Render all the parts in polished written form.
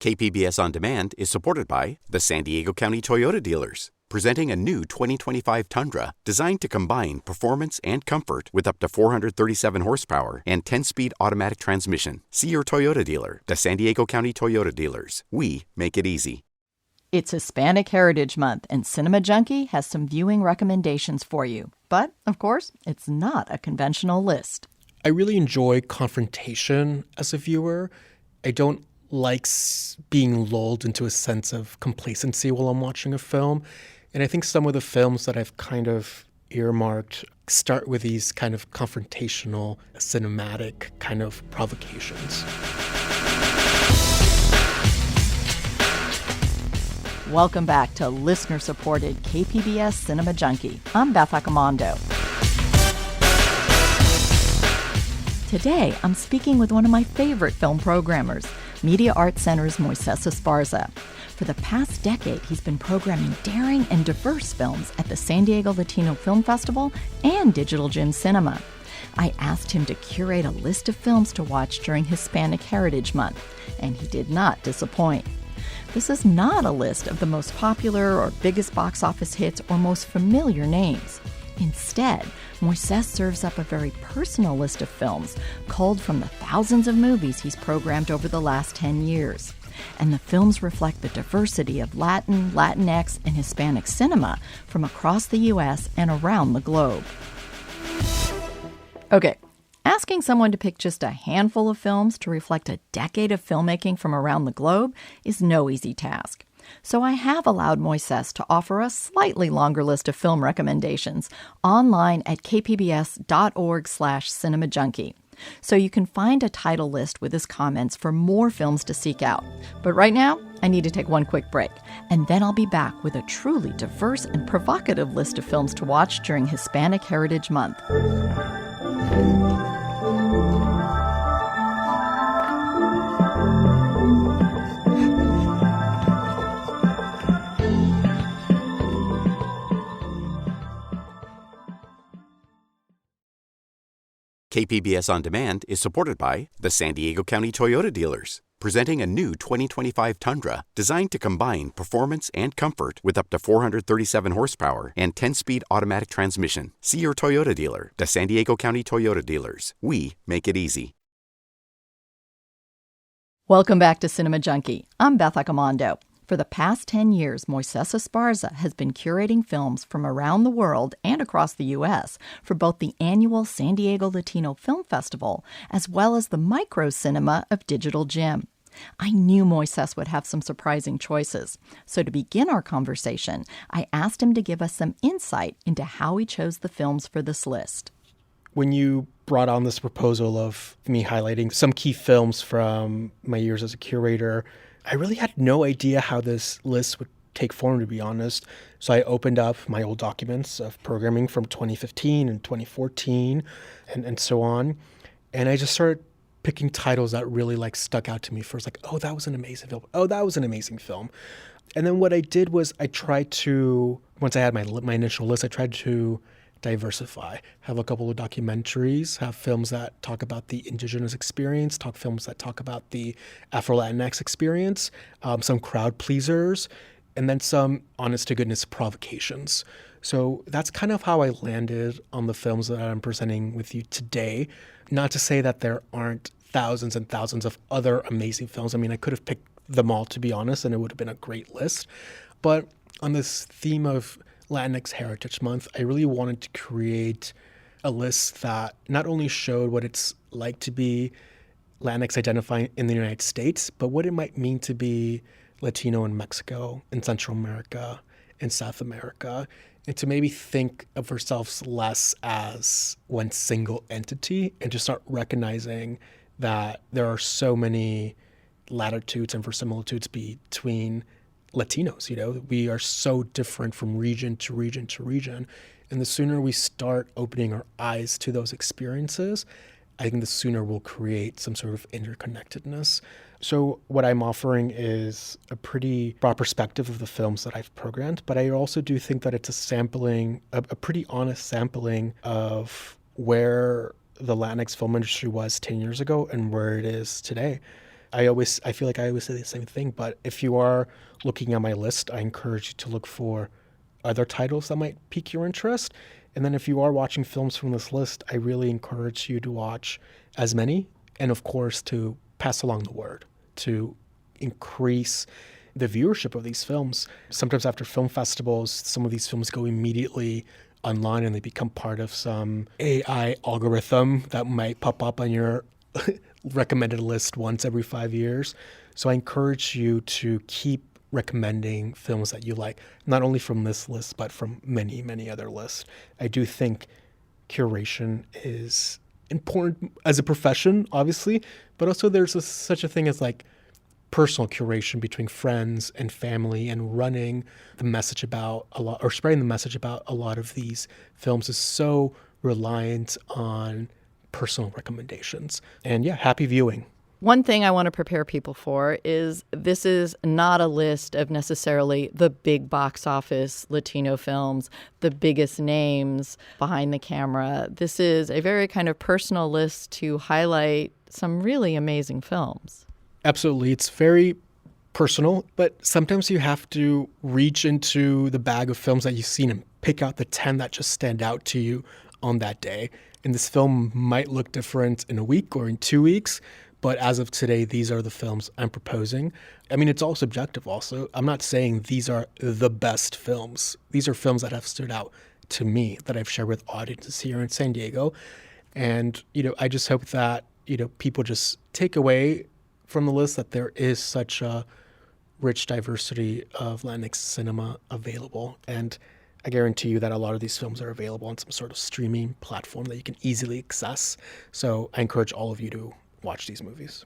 KPBS On Demand is supported by the San Diego County Toyota dealers, presenting a new 2025 Tundra designed to combine performance and comfort with up to 437 horsepower and 10-speed automatic transmission. See your Toyota dealer, the San Diego County Toyota dealers. We make it easy. It's Hispanic Heritage Month, and Cinema Junkie has some viewing recommendations for you. But, of course, it's not a conventional list. I really enjoy confrontation as a viewer. I don't like being lulled into a sense of complacency while I'm watching a film. And I think some of the films that I've kind of earmarked start with these kind of confrontational, cinematic kind of provocations. Welcome back to listener-supported KPBS Cinema Junkie. I'm Beth Accomando. Today, I'm speaking with one of my favorite film programmers, Media Arts Center's Moises Esparza. For the past decade, he's been programming daring and diverse films at the San Diego Latino Film Festival and Digital Gym Cinema. I asked him to curate a list of films to watch during Hispanic Heritage Month, and he did not disappoint. This is not a list of the most popular or biggest box office hits or most familiar names. Instead, Moises serves up a very personal list of films culled from the thousands of movies he's programmed over the last 10 years. And the films reflect the diversity of Latin, Latinx, and Hispanic cinema from across the U.S. and around the globe. Okay, asking someone to pick just a handful of films to reflect a decade of filmmaking from around the globe is no easy task. So I have allowed Moises to offer a slightly longer list of film recommendations online at kpbs.org/cinemajunkie. So you can find a title list with his comments for more films to seek out. But right now, I need to take one quick break, and then I'll be back with a truly diverse and provocative list of films to watch during Hispanic Heritage Month. KPBS On Demand is supported by the San Diego County Toyota dealers, presenting a new 2025 Tundra designed to combine performance and comfort with up to 437 horsepower and 10-speed automatic transmission. See your Toyota dealer, the San Diego County Toyota dealers. We make it easy. Welcome back to Cinema Junkie. I'm Beth Accomando. For the past 10 years, Moises Esparza has been curating films from around the world and across the U.S. for both the annual San Diego Latino Film Festival as well as the micro cinema of Digital Gym. I knew Moises would have some surprising choices. So to begin our conversation, I asked him to give us some insight into how he chose the films for this list. When you brought on this proposal of me highlighting some key films from my years as a curator, I really had no idea how this list would take form, to be honest. So I opened up my old documents of programming from 2015 and 2014 and so on. And I just started picking titles that really stuck out to me first. Oh, that was an amazing film. Oh, that was an amazing film. And then what I did was I tried to, once I had my initial list, I tried to diversify, have a couple of documentaries, have films that talk about the indigenous experience, films that talk about the Afro-Latinx experience, some crowd pleasers, and then some honest-to-goodness provocations. So that's kind of how I landed on the films that I'm presenting with you today. Not to say that there aren't thousands and thousands of other amazing films. I mean, I could have picked them all, to be honest, and it would have been a great list. But on this theme of Latinx Heritage Month, I really wanted to create a list that not only showed what it's like to be Latinx identifying in the United States, but what it might mean to be Latino in Mexico, in Central America, in South America, and to maybe think of ourselves less as one single entity and to start recognizing that there are so many latitudes and verisimilitudes between Latinos. We are so different from region to region to region. And the sooner we start opening our eyes to those experiences, I think the sooner we'll create some sort of interconnectedness. So what I'm offering is a pretty broad perspective of the films that I've programmed, but I also do think that it's a sampling, a pretty honest sampling of where the Latinx film industry was 10 years ago and where it is today. I feel like I always say the same thing, but if you are looking at my list, I encourage you to look for other titles that might pique your interest. And then if you are watching films from this list, I really encourage you to watch as many, and of course to pass along the word, to increase the viewership of these films. Sometimes after film festivals, some of these films go immediately online and they become part of some AI algorithm that might pop up on your recommended list once every 5 years. So I encourage you to keep recommending films that you like, not only from this list, but from many, many other lists. I do think curation is important as a profession, obviously, but also there's such a thing as like personal curation between friends and family, and running the message about a lot, or spreading the message about a lot of these films is so reliant on personal recommendations. And yeah, happy viewing. One thing I want to prepare people for is this is not a list of necessarily the big box office Latino films, the biggest names behind the camera. This is a very kind of personal list to highlight some really amazing films. Absolutely. It's very personal, but sometimes you have to reach into the bag of films that you've seen and pick out the 10 that just stand out to you on that day. And this film might look different in a week or in 2 weeks, but as of today, these are the films I'm proposing. I mean, it's all subjective also. I'm not saying these are the best films. These are films that have stood out to me, that I've shared with audiences here in San Diego. And, I just hope that, people just take away from the list that there is such a rich diversity of Latinx cinema available. And I guarantee you that a lot of these films are available on some sort of streaming platform that you can easily access. So I encourage all of you to watch these movies.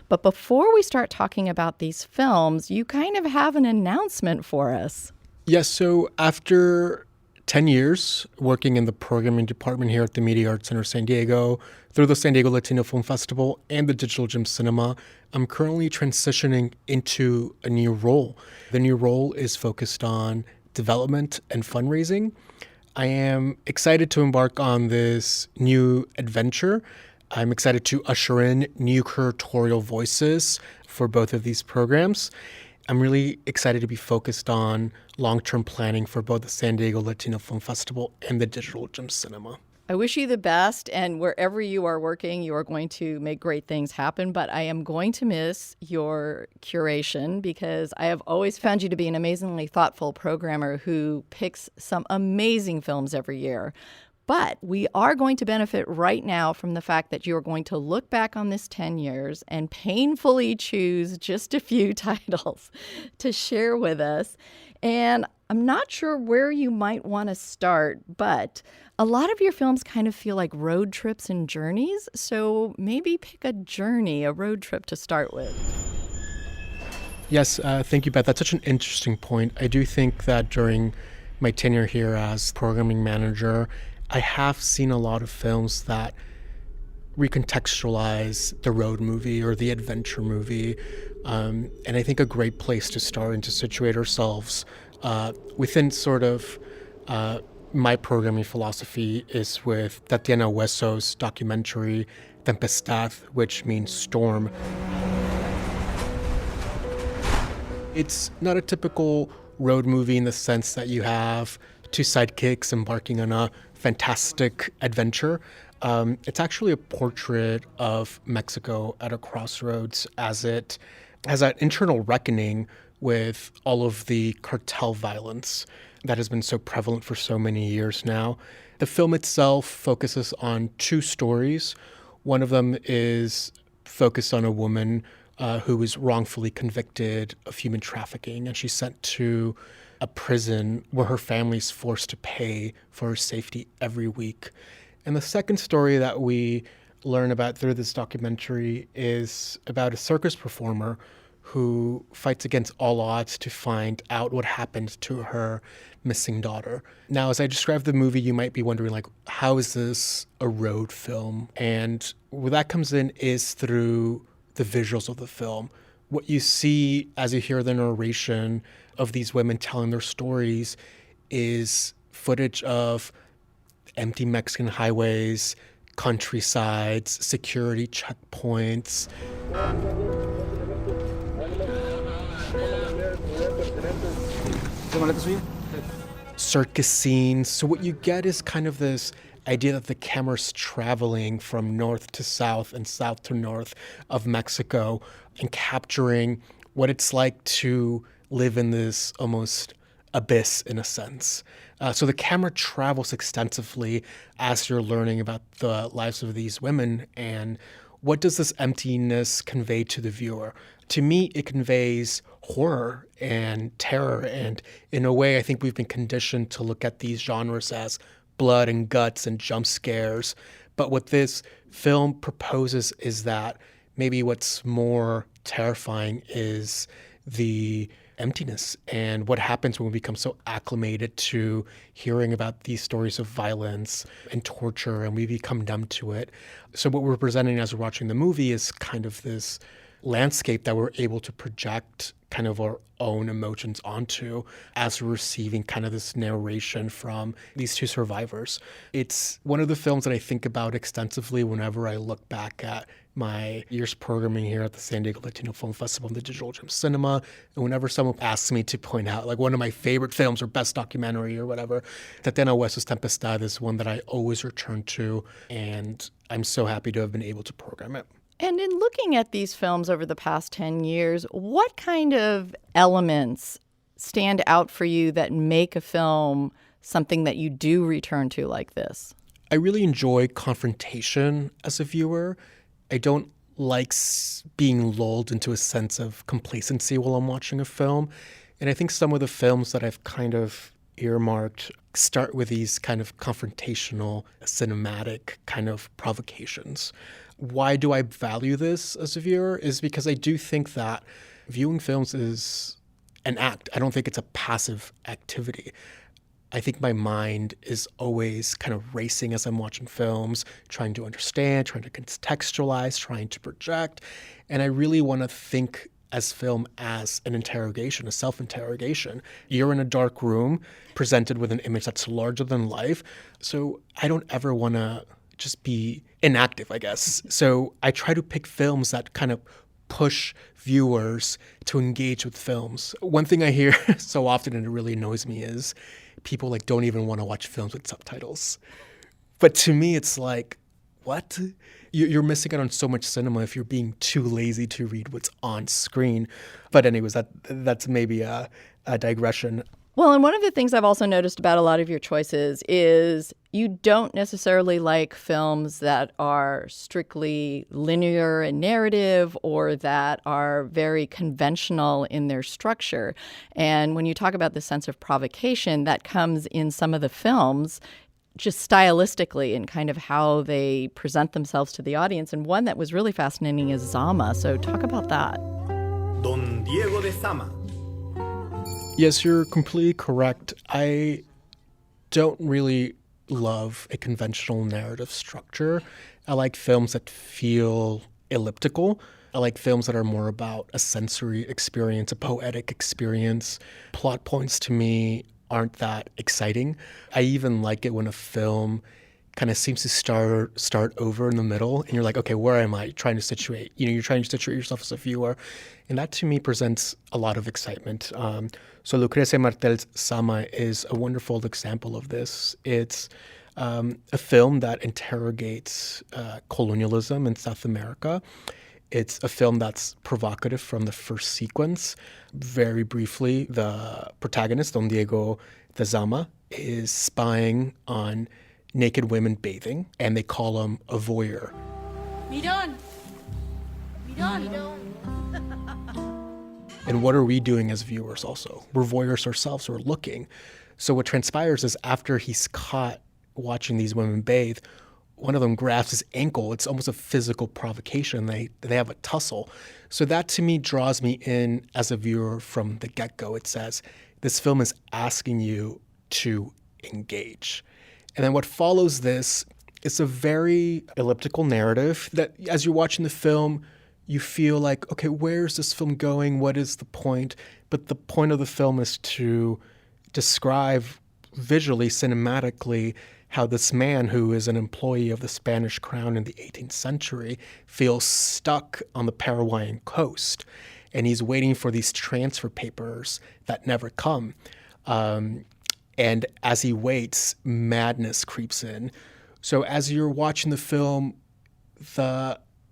But before we start talking about these films, you kind of have an announcement for us. Yes, so after 10 years working in the programming department here at the Media Arts Center San Diego, through the San Diego Latino Film Festival and the Digital Gym Cinema, I'm currently transitioning into a new role. The new role is focused on development and fundraising. I am excited to embark on this new adventure. I'm excited to usher in new curatorial voices for both of these programs. I'm really excited to be focused on long-term planning for both the San Diego Latino Film Festival and the Digital Gym Cinema. I wish you the best, and wherever you are working, you are going to make great things happen, but I am going to miss your curation because I have always found you to be an amazingly thoughtful programmer who picks some amazing films every year. But we are going to benefit right now from the fact that you are going to look back on this 10 years and painfully choose just a few titles to share with us. And I'm not sure where you might want to start, but a lot of your films kind of feel like road trips and journeys. So maybe pick a journey, a road trip to start with. Yes, thank you, Beth. That's such an interesting point. I do think that during my tenure here as programming manager, I have seen a lot of films that recontextualize the road movie or the adventure movie. And I think a great place to start and to situate ourselves within sort of my programming philosophy is with Tatiana Hueso's documentary Tempestad, which means storm. It's not a typical road movie in the sense that you have two sidekicks embarking on a fantastic adventure. It's actually a portrait of Mexico at a crossroads as it has an internal reckoning with all of the cartel violence that has been so prevalent for so many years now. The film itself focuses on two stories. One of them is focused on a woman who was wrongfully convicted of human trafficking, and she's sent to a prison where her family's forced to pay for her safety every week. And the second story that we learn about through this documentary is about a circus performer who fights against all odds to find out what happened to her missing daughter. Now, as I describe the movie, you might be wondering, like, how is this a road film? And where that comes in is through the visuals of the film. What you see as you hear the narration of these women telling their stories is footage of empty Mexican highways, countrysides, security checkpoints. Circus scenes. So what you get is kind of this idea that the camera's traveling from north to south and south to north of Mexico and capturing what it's like to live in this almost abyss in a sense. So the camera travels extensively as you're learning about the lives of these women and what does this emptiness convey to the viewer? To me, it conveys horror and terror. And in a way, I think we've been conditioned to look at these genres as blood and guts and jump scares. But what this film proposes is that maybe what's more terrifying is the emptiness and what happens when we become so acclimated to hearing about these stories of violence and torture and we become numb to it. So what we're presenting as we're watching the movie is kind of this landscape that we're able to project kind of our own emotions onto as we're receiving kind of this narration from these two survivors. It's one of the films that I think about extensively whenever I look back at my year's programming here at the San Diego Latino Film Festival and the Digital Gem Cinema. And whenever someone asks me to point out like one of my favorite films or best documentary or whatever, Tatiana Huesos Tempestad is one that I always return to. And I'm so happy to have been able to program it. And in looking at these films over the past 10 years, what kind of elements stand out for you that make a film something that you do return to like this? I really enjoy confrontation as a viewer. I don't like being lulled into a sense of complacency while I'm watching a film. And I think some of the films that I've kind of earmarked start with these kind of confrontational, cinematic kind of provocations. Why do I value this as a viewer is because I do think that viewing films is an act. I don't think it's a passive activity. I think my mind is always kind of racing as I'm watching films, trying to understand, trying to contextualize, trying to project. And I really want to think as film as an interrogation, a self-interrogation. You're in a dark room presented with an image that's larger than life. So I don't ever want to just be inactive, I guess. So I try to pick films that kind of push viewers to engage with films. One thing I hear so often, and it really annoys me, is people like don't even want to watch films with subtitles. But to me, it's like, what? You're missing out on so much cinema if you're being too lazy to read what's on screen. But anyways, that's maybe a digression. Well, and one of the things I've also noticed about a lot of your choices is you don't necessarily like films that are strictly linear and narrative or that are very conventional in their structure. And when you talk about the sense of provocation, that comes in some of the films just stylistically and kind of how they present themselves to the audience. And one that was really fascinating is Zama. So talk about that. Don Diego de Zama. Yes, you're completely correct. I don't really love a conventional narrative structure. I like films that feel elliptical. I like films that are more about a sensory experience, a poetic experience. Plot points to me aren't that exciting. I even like it when a film kind of seems to start over in the middle and you're like, okay, where am I trying to situate? You're trying to situate yourself as a viewer. And that to me presents a lot of excitement. So Lucrecia Martel's Zama is a wonderful example of this. It's a film that interrogates colonialism in South America. It's a film that's provocative from the first sequence. Very briefly, the protagonist, Don Diego de Zama, is spying on naked women bathing, and they call him a voyeur. Miron! And what are we doing as viewers also? We're voyeurs ourselves, we're looking. So what transpires is after he's caught watching these women bathe, one of them grabs his ankle. It's almost a physical provocation. They have a tussle. So that to me draws me in as a viewer from the get-go. It says, this film is asking you to engage. And then what follows this is a very elliptical narrative that as you're watching the film, you feel like, okay, where is this film going? What is the point? But the point of the film is to describe visually, cinematically, how this man who is an employee of the Spanish crown in the 18th century feels stuck on the Paraguayan coast. and he's waiting for these transfer papers that never come. And as he waits, madness creeps in. So as you're watching the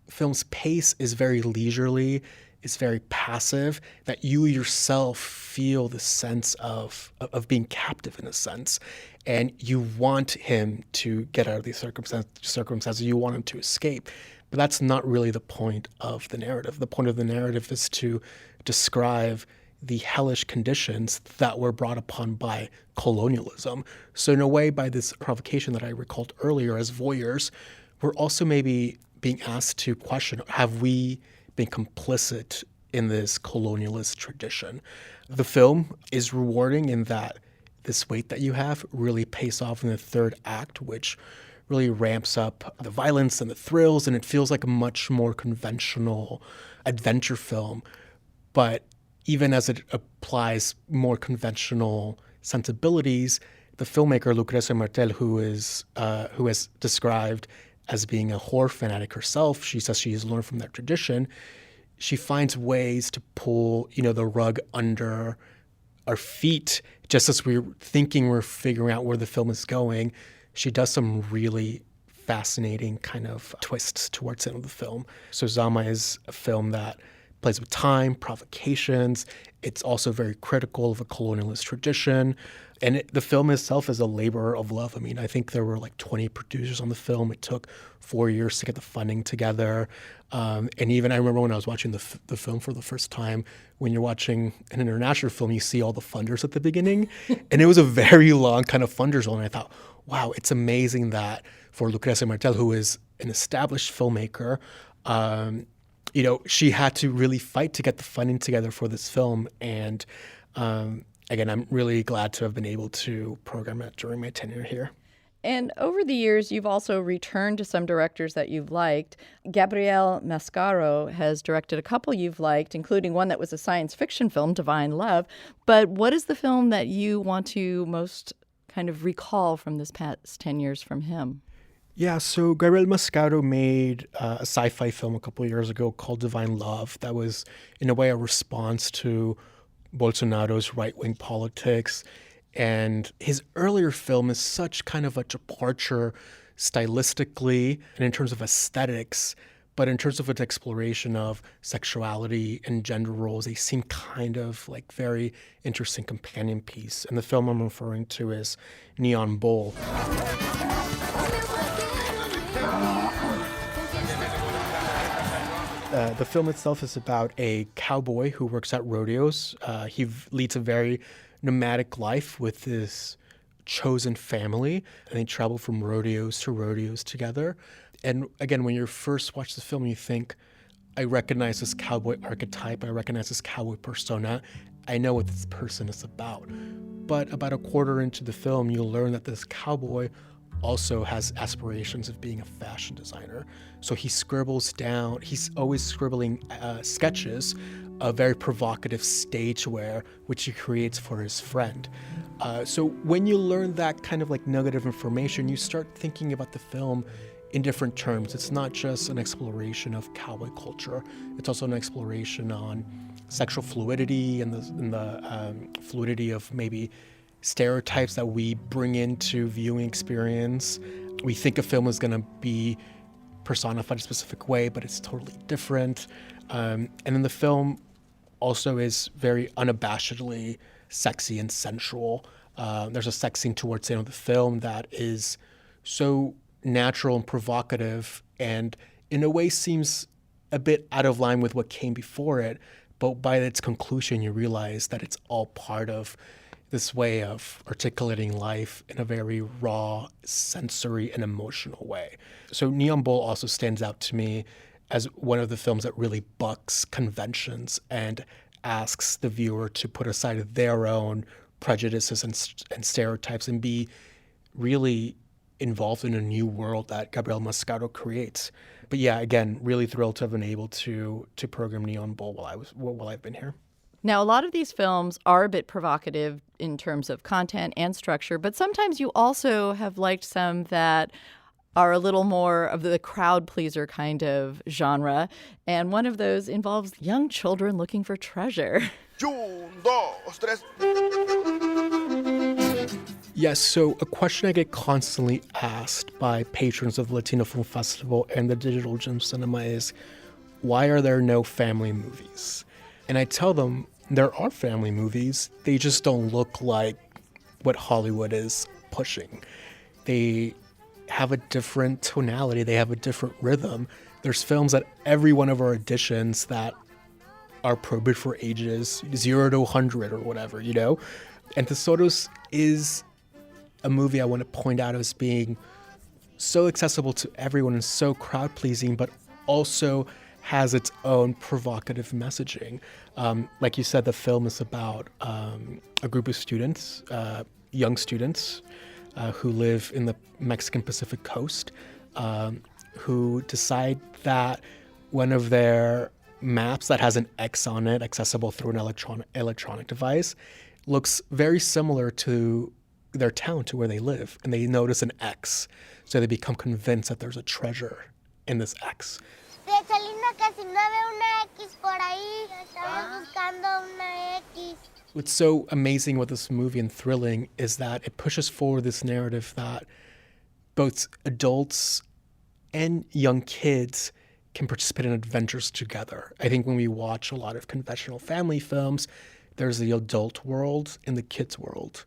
film's pace is very leisurely, it's very passive, that you yourself feel the sense of being captive in a sense. And you want him to get out of these circumstances. You want him to escape. But that's not really the point of the narrative. The point of the narrative is to describe the hellish conditions that were brought upon by colonialism. So in a way, by this provocation that I recalled earlier, as voyeurs, we're also maybe being asked to question, have we been complicit in this colonialist tradition? The film is rewarding in that this weight that you have really pays off in the third act, which really ramps up the violence and the thrills, and it feels like a much more conventional adventure film. But even as it applies more conventional sensibilities, the filmmaker Lucrecia Martel, who is described as being a horror fanatic herself, she says she has learned from that tradition. She finds ways to pull, the rug under our feet, just as we're thinking we're figuring out where the film is going. She does some really fascinating kind of twists towards the end of the film. So Zama is a film that plays with time, provocations. It's also very critical of a colonialist tradition. And the film itself is a labor of love. I mean, I think there were like 20 producers on the film. It took 4 years to get the funding together. And even I remember when I was watching the film for the first time, when you're watching an international film, you see all the funders at the beginning. And it was a very long kind of funders role. And I thought, wow, it's amazing that for Lucrecia Martel, who is an established filmmaker, she had to really fight to get the funding together for this film. And again, I'm really glad to have been able to program it during my tenure here. And over the years, you've also returned to some directors that you've liked. Gabriel Mascaro has directed a couple you've liked, including one that was a science fiction film, Divine Love. But what is the film that you want to most kind of recall from this past 10 years from him? Yeah, so Gabriel Mascaro made a sci-fi film a couple of years ago called Divine Love that was, in a way, a response to Bolsonaro's right-wing politics. And his earlier film is such kind of a departure stylistically and in terms of aesthetics, but in terms of its exploration of sexuality and gender roles, they seem kind of like very interesting companion piece. And the film I'm referring to is Neon Bull. The film itself is about a cowboy who works at rodeos. He leads a very nomadic life with his chosen family, and they travel from rodeos to rodeos together. And again, when you first watch the film, you think, I recognize this cowboy archetype, I recognize this cowboy persona, I know what this person is about. But about a quarter into the film, you learn that this cowboy also has aspirations of being a fashion designer. So he's always scribbling sketches of very provocative stagewear, which he creates for his friend. So when you learn that kind of like nugget of information, you start thinking about the film in different terms. It's not just an exploration of cowboy culture. It's also an exploration on sexual fluidity and the fluidity of maybe stereotypes that we bring into viewing experience. We think a film is going to be personified a specific way, but it's totally different. And then the film also is very unabashedly sexy and sensual. There's a sex scene towards the end of the film that is so natural and provocative and in a way seems a bit out of line with what came before it, but by its conclusion you realize that it's all part of this way of articulating life in a very raw, sensory, and emotional way. So Neon Bull also stands out to me as one of the films that really bucks conventions and asks the viewer to put aside their own prejudices and stereotypes and be really involved in a new world that Gabriel Mascaro creates. But yeah, again, really thrilled to have been able to program Neon Bull while I've been here. Now, a lot of these films are a bit provocative in terms of content and structure, but sometimes you also have liked some that are a little more of the crowd pleaser kind of genre, and one of those involves young children looking for treasure. Yes, so a question I get constantly asked by patrons of the Latino Film Festival and the Digital Gem Cinema is, why are there no family movies? And I tell them there are family movies, they just don't look like what Hollywood is pushing. They have a different tonality, they have a different rhythm. There's films at every one of our editions that are appropriate for ages 0 to 100 or whatever, you know? And Tesoros is a movie I want to point out as being so accessible to everyone and so crowd-pleasing, but also has its own provocative messaging. Like you said, the film is about a group of students, young students, who live in the Mexican Pacific coast, who decide that one of their maps that has an X on it, accessible through an electronic device, looks very similar to their town, to where they live, and they notice an X. So they become convinced that there's a treasure in this X. What's so amazing with this movie and thrilling is that it pushes forward this narrative that both adults and young kids can participate in adventures together. I think when we watch a lot of conventional family films, there's the adult world and the kids world.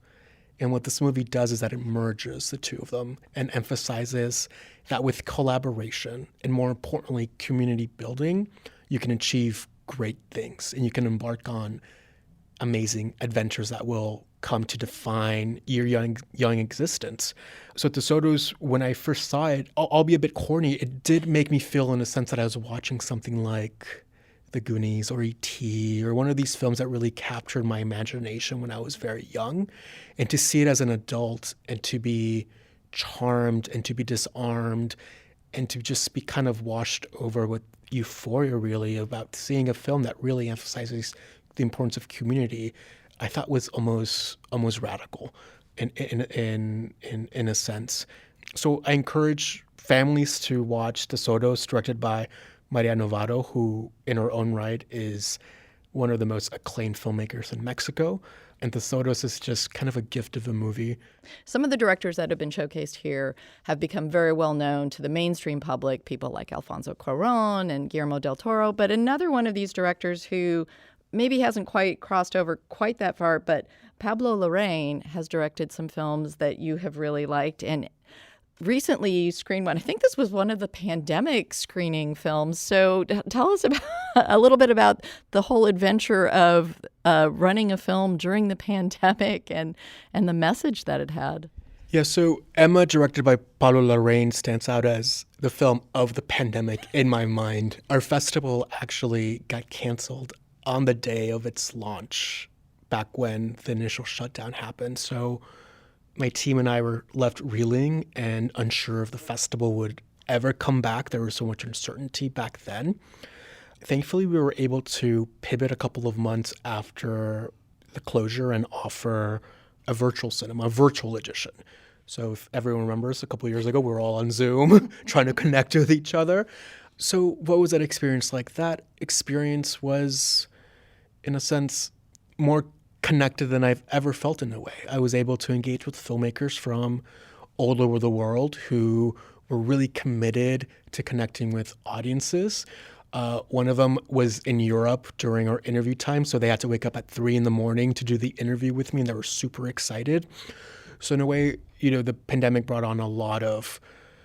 And what this movie does is that it merges the two of them and emphasizes that with collaboration and, more importantly, community building, you can achieve great things and you can embark on amazing adventures that will come to define your young existence. So Tesoros, when I first saw it, I'll be a bit corny, it did make me feel in a sense that I was watching something like The Goonies or E.T. or one of these films that really captured my imagination when I was very young. And to see it as an adult and to be charmed and to be disarmed and to just be kind of washed over with euphoria, really, about seeing a film that really emphasizes the importance of community, I thought was almost radical in a sense. So I encourage families to watch Tesoros, directed by Maria Novarro, who in her own right is one of the most acclaimed filmmakers in Mexico. And Tesoros is just kind of a gift of a movie. Some of the directors that have been showcased here have become very well known to the mainstream public, people like Alfonso Cuarón and Guillermo del Toro. But another one of these directors who maybe hasn't quite crossed over quite that far, but Pablo Larraín has directed some films that you have really liked. And recently you screened one. I think this was one of the pandemic screening films. So tell us about a little bit about the whole adventure of running a film during the pandemic and the message that it had. Yeah, so Emma, directed by Pablo Larraín, stands out as the film of the pandemic in my mind. Our festival actually got canceled on the day of its launch, back when the initial shutdown happened. So my team and I were left reeling and unsure if the festival would ever come back. There was so much uncertainty back then. Thankfully, we were able to pivot a couple of months after the closure and offer a virtual cinema, a virtual edition. So if everyone remembers, a couple of years ago, we were all on Zoom trying to connect with each other. So what was that experience like? That experience was, in a sense, more connected than I've ever felt in a way. I was able to engage with filmmakers from all over the world who were really committed to connecting with audiences. One of them was in Europe during our interview time, so they had to wake up at 3 a.m. to do the interview with me, and they were super excited. So in a way, you know, the pandemic brought on a lot of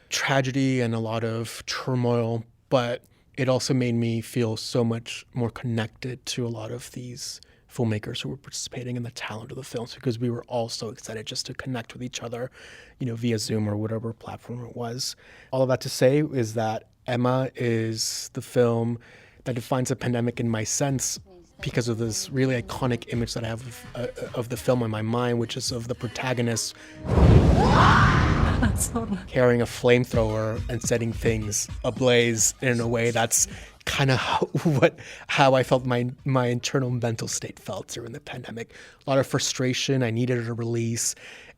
tragedy and a lot of turmoil, but it also made me feel so much more connected to a lot of these filmmakers who were participating in the talent of the films, because we were all so excited just to connect with each other, you know, via Zoom or whatever platform it was. All of that to say is that Emma is the film that defines the pandemic in my sense, because of this really iconic image that I have of the film in my mind, which is of the protagonist carrying a flamethrower and setting things ablaze in a way that's kind of how I felt my internal mental state felt during the pandemic. A lot of frustration. I needed a release.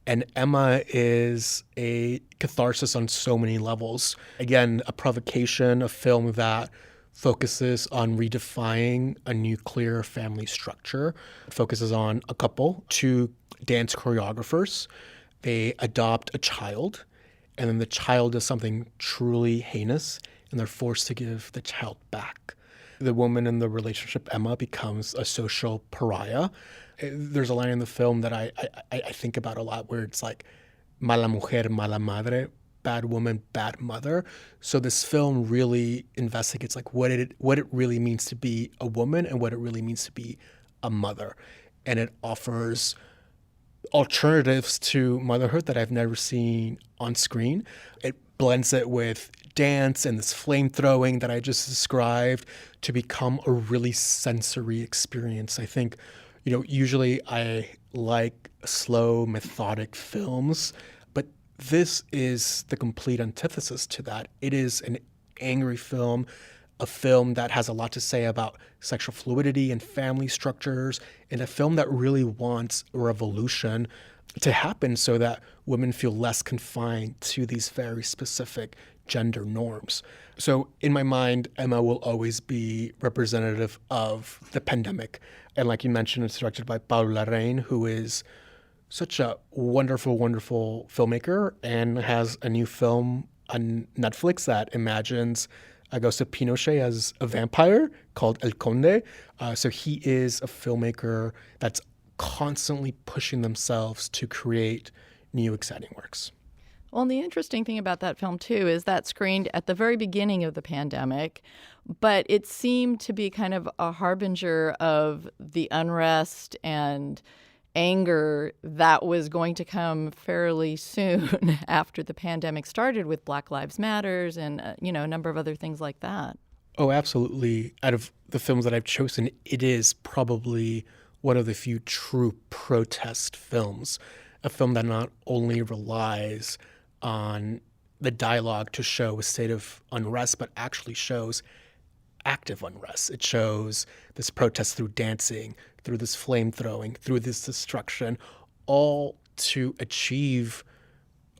And Emma is a catharsis on so many levels. Again, a provocation, a film that focuses on redefining a nuclear family structure. It focuses on a couple, two dance choreographers. They adopt a child, and then the child does something truly heinous, and they're forced to give the child back. The woman in the relationship, Emma, becomes a social pariah. There's a line in the film that I think about a lot where it's like, mala mujer, mala madre, bad woman, bad mother. So this film really investigates like what it really means to be a woman and what it really means to be a mother. And it offers alternatives to motherhood that I've never seen on screen. It blends it with dance and this flame throwing that I just described to become a really sensory experience. I think, usually I like slow, methodic films, but this is the complete antithesis to that. It is an angry film, a film that has a lot to say about sexual fluidity and family structures, and a film that really wants a revolution to happen so that women feel less confined to these very specific gender norms. So in my mind, Emma will always be representative of the pandemic. And like you mentioned, it's directed by Paul Larraín, who is such a wonderful, wonderful filmmaker and has a new film on Netflix that imagines Augusto Pinochet as a vampire called El Conde. So he is a filmmaker that's constantly pushing themselves to create new, exciting works. Well, and the interesting thing about that film, too, is that screened at the very beginning of the pandemic, but it seemed to be kind of a harbinger of the unrest and anger that was going to come fairly soon after the pandemic started with Black Lives Matters and, a number of other things like that. Oh, absolutely. Out of the films that I've chosen, it is probably one of the few true protest films, a film that not only relies on the dialogue to show a state of unrest, but actually shows active unrest. It shows this protest through dancing, through this flame throwing, through this destruction, all to achieve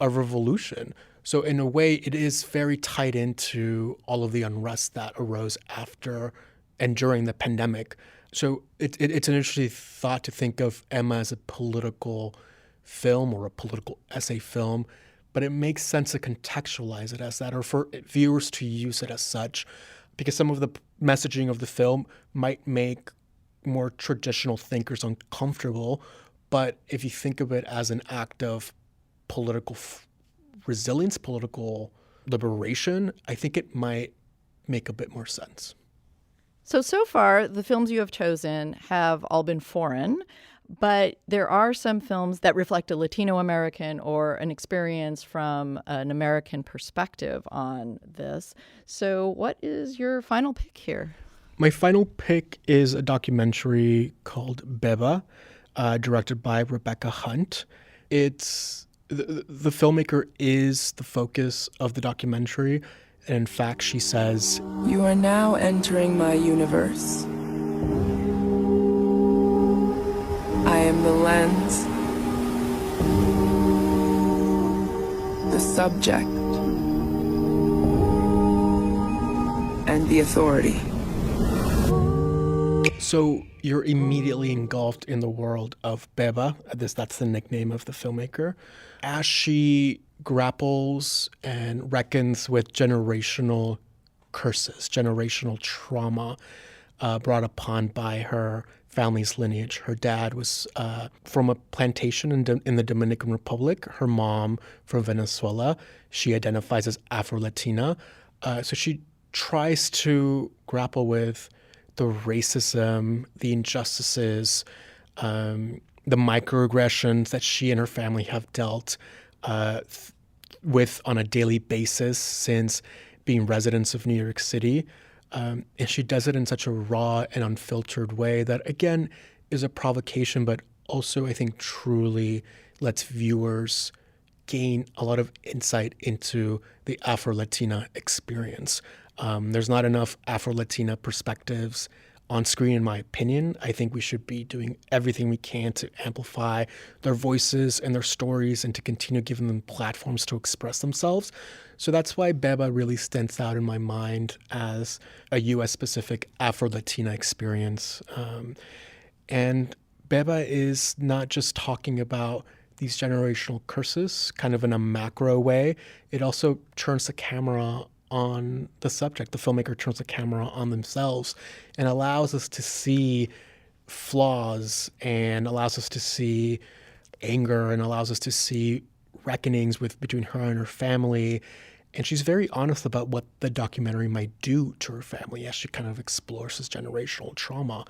a revolution. So in a way, it is very tied into all of the unrest that arose after and during the pandemic. So it's an interesting thought to think of Emma as a political film or a political essay film, but it makes sense to contextualize it as that, or for viewers to use it as such, because some of the messaging of the film might make more traditional thinkers uncomfortable. But if you think of it as an act of political resilience, political liberation, I think it might make a bit more sense. So far, the films you have chosen have all been foreign, but there are some films that reflect a Latino American or an experience from an American perspective on this. So what is your final pick here? My final pick is a documentary called Beba, directed by Rebecca Hunt. It's the filmmaker is the focus of the documentary. And in fact, she says, "You are now entering my universe. I am the lens, the subject, and the authority." So you're immediately engulfed in the world of Beba. That's the nickname of the filmmaker. As she grapples and reckons with generational curses, generational trauma brought upon by her family's lineage. Her dad was from a plantation in the Dominican Republic. Her mom from Venezuela. She identifies as Afro-Latina. So she tries to grapple with the racism, the injustices, the microaggressions that she and her family have dealt with on a daily basis since being residents of New York City. And she does it in such a raw and unfiltered way that, again, is a provocation, but also, I think, truly lets viewers gain a lot of insight into the Afro-Latina experience. There's not enough Afro-Latina perspectives on screen, in my opinion. I think we should be doing everything we can to amplify their voices and their stories and to continue giving them platforms to express themselves. So that's why Beba really stands out in my mind as a US-specific Afro-Latina experience. And Beba is not just talking about these generational curses kind of in a macro way. It also turns the camera on the subject. The filmmaker turns the camera on themselves and allows us to see flaws and allows us to see anger and allows us to see reckonings between her and her family. And she's very honest about what the documentary might do to her family as she kind of explores this generational trauma.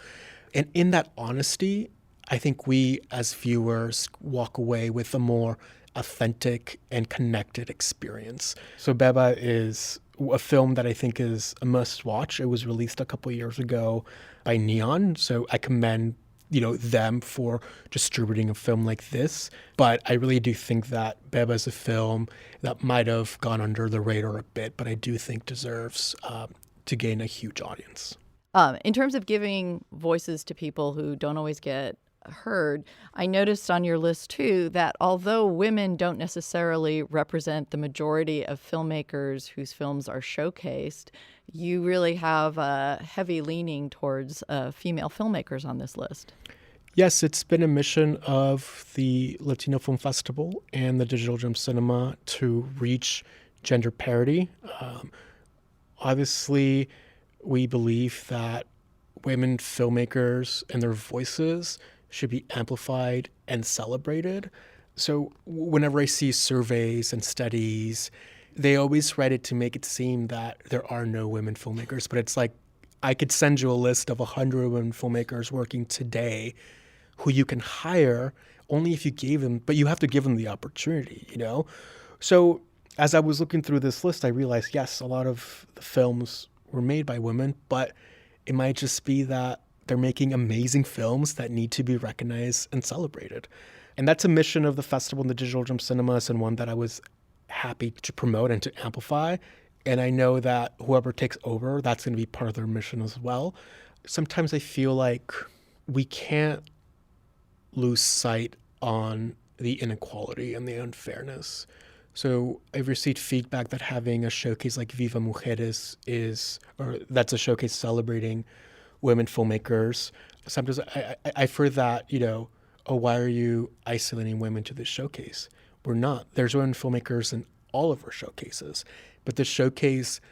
And in that honesty, I think we as viewers walk away with a more authentic and connected experience. So Beba is a film that I think is a must-watch. It was released a couple of years ago by Neon, so I commend them for distributing a film like this. But I really do think that Beba is a film that might have gone under the radar a bit, but I do think deserves to gain a huge audience. In terms of giving voices to people who don't always get heard, I noticed on your list too that although women don't necessarily represent the majority of filmmakers whose films are showcased, you really have a heavy leaning towards female filmmakers on this list. Yes, it's been a mission of the Latino Film Festival and the Digital Gem Cinema to reach gender parity. Obviously, we believe that women filmmakers and their voices should be amplified and celebrated. So whenever I see surveys and studies, they always write it to make it seem that there are no women filmmakers. But it's like, I could send you a list of 100 women filmmakers working today who you can hire only if you gave them, but you have to give them the opportunity, So as I was looking through this list, I realized, yes, a lot of the films were made by women, but it might just be that they're making amazing films that need to be recognized and celebrated. And that's a mission of the festival and the Digital Gem Cinemas, and one that I was happy to promote and to amplify. And I know that whoever takes over, that's going to be part of their mission as well. Sometimes I feel like we can't lose sight on the inequality and the unfairness. So I've received feedback that having a showcase like Viva Mujeres that's a showcase celebrating women filmmakers. Sometimes I've heard that, why are you isolating women to this showcase? We're not. There's women filmmakers in all of our showcases, but this showcase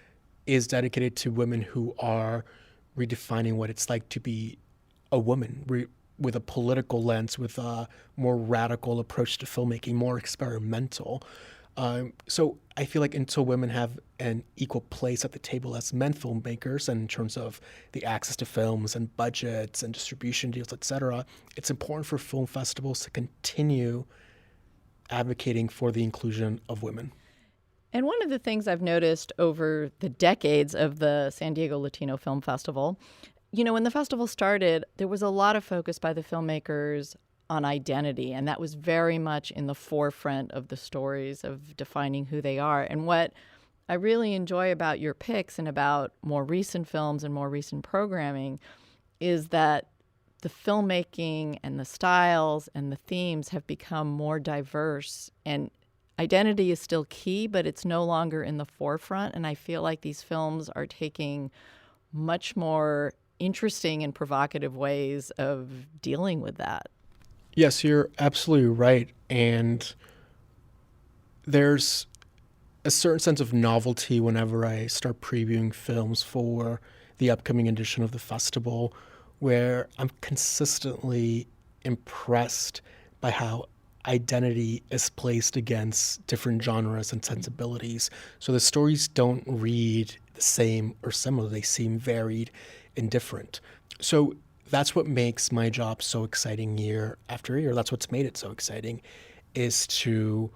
is dedicated to women who are redefining what it's like to be a woman with a political lens, with a more radical approach to filmmaking, more experimental. So I feel like until women have an equal place at the table as men filmmakers, and in terms of the access to films and budgets and distribution deals, etc., it's important for film festivals to continue advocating for the inclusion of women. And one of the things I've noticed over the decades of the San Diego Latino Film Festival, when the festival started, there was a lot of focus by the filmmakers on identity, and that was very much in the forefront of the stories of defining who they are. And what I really enjoy about your picks and about more recent films and more recent programming is that the filmmaking and the styles and the themes have become more diverse, and identity is still key, but it's no longer in the forefront. And I feel like these films are taking much more interesting and provocative ways of dealing with that. Yes, you're absolutely right. And there's a certain sense of novelty whenever I start previewing films for the upcoming edition of the festival, where I'm consistently impressed by how identity is placed against different genres and sensibilities. So the stories don't read the same or similar. They seem varied and different. So that's what makes my job so exciting year after year. That's what's made it so exciting, is to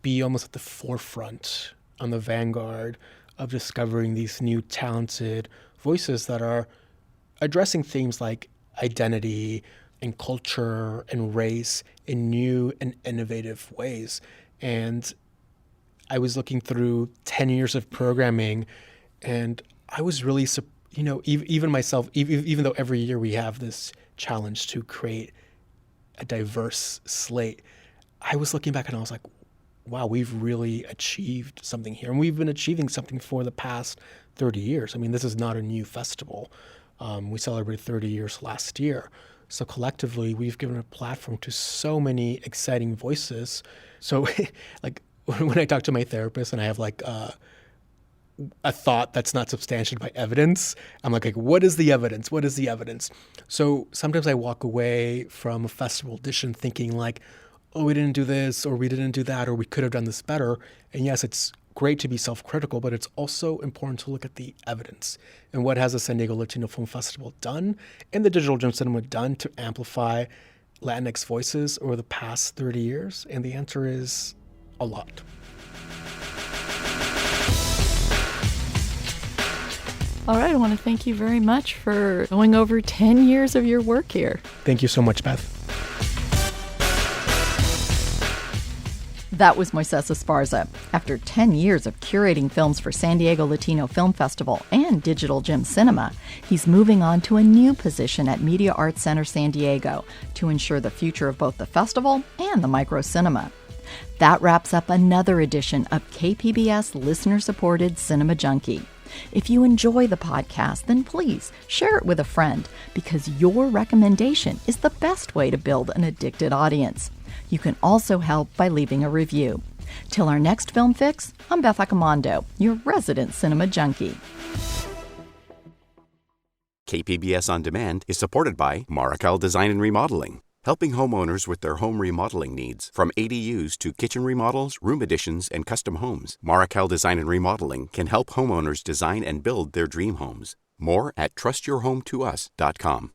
be almost at the forefront, on the vanguard of discovering these new talented voices that are addressing themes like identity and culture and race in new and innovative ways. And I was looking through 10 years of programming, And I was really, even myself, even though every year we have this challenge to create a diverse slate, I was looking back and I was like, wow, we've really achieved something here. And we've been achieving something for the past 30 years. I mean, this is not a new festival. We celebrated 30 years last year. So collectively, we've given a platform to so many exciting voices. So like when I talk to my therapist and I have like a thought that's not substantiated by evidence, I'm like, what is the evidence? What is the evidence? So sometimes I walk away from a festival edition thinking like, oh, we didn't do this, or we didn't do that, or we could have done this better. And yes, it's great to be self-critical, but it's also important to look at the evidence and what has the San Diego Latino Film Festival done and the Digital Gem Cinema done to amplify Latinx voices over the past 30 years. And the answer is a lot. All right, I want to thank you very much for going over 10 years of your work here. Thank you so much, Beth. That was Moises Esparza. After 10 years of curating films for San Diego Latino Film Festival and Digital Gem Cinema, he's moving on to a new position at Media Arts Center San Diego to ensure the future of both the festival and the micro cinema. That wraps up another edition of KPBS listener-supported Cinema Junkie. If you enjoy the podcast, then please share it with a friend, because your recommendation is the best way to build an addicted audience. You can also help by leaving a review. Till our next Film Fix, I'm Beth Accomando, your resident cinema junkie. KPBS On Demand is supported by Marrocale Design and Remodeling, helping homeowners with their home remodeling needs. From ADUs to kitchen remodels, room additions, and custom homes, Marrocale Design and Remodeling can help homeowners design and build their dream homes. More at trustyourhometous.com.